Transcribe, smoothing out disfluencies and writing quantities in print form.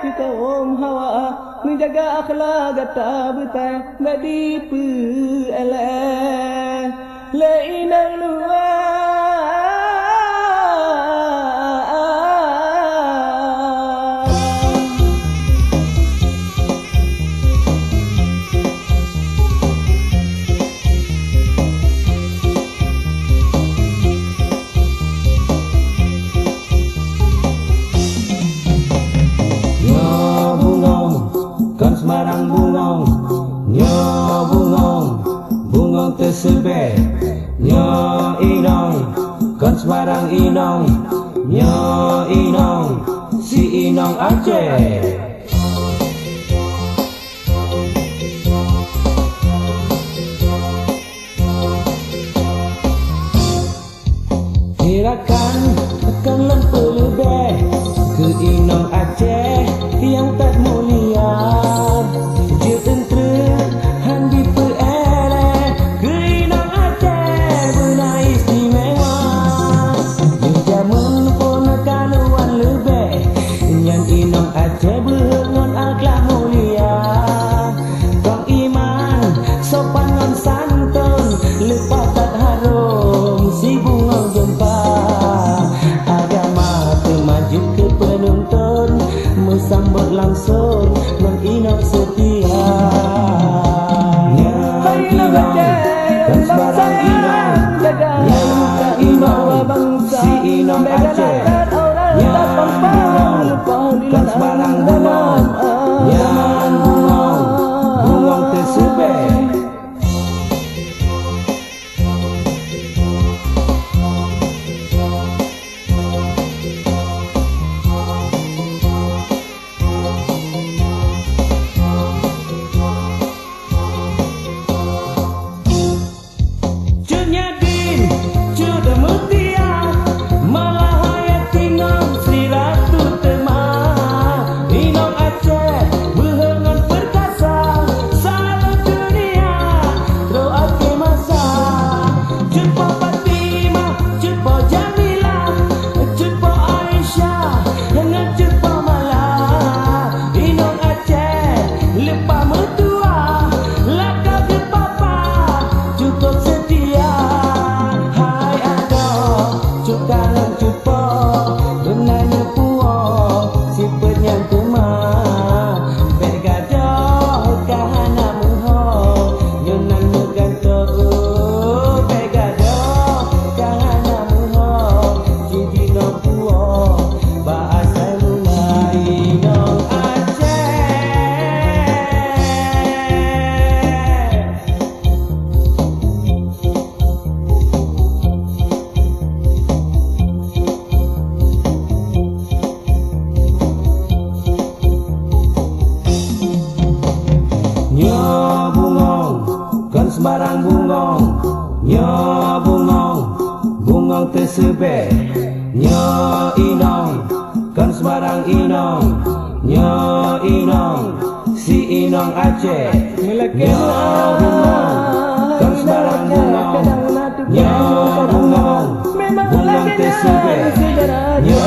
kita om hawa menjaga akhlak gata betai badi pu ala la ilaha Semarang bungong, nyo bungong, bungong tersebut, nyo inong, kon Semarang inong, nyo inong, si inong Aceh. Silakan akan lampu lebih ke inong Aceh yang tak mulia. Aceh bernon akhlak mulia, kong iman, sopan ngan santun, lepas tak harum si bunga gempa. Agama termaju ke penuntun, mesambut langsung non inok setia. Ya inok, kan Semarang inok, ya inok, si inok Aceh. Ya bungong, kan Semarang bungong, ya bungong, bungong tersebut. Cunya din, cuda mutia, malah hayat tinggal si ratu temah. Inong Aceh berhengan perkasa, selalu dunia doa ke masa. Jumpa Fatimah, jumpa Jamilah, jumpa Aisyah, dengan jumpa Malah. Inong Aceh lepas mertua, lakau ke papa, cukup setia. Hai adoh, cukangan cupo, benarnya puo, si penyang kemah. Begadoh kahana muho, nyonan meganto. Begadoh kahana muho, jadi no puo, bahasa mulai inong Aceh. Nyo bungong, kan Semarang bungong, nyo bungong, bungong tersebut. Nyo inong, kan Semarang inong, nyo inong, si inong Aceh. Nyo bungong, kan Semarang bungong, nyo bungong, bungong tersebut. Nyo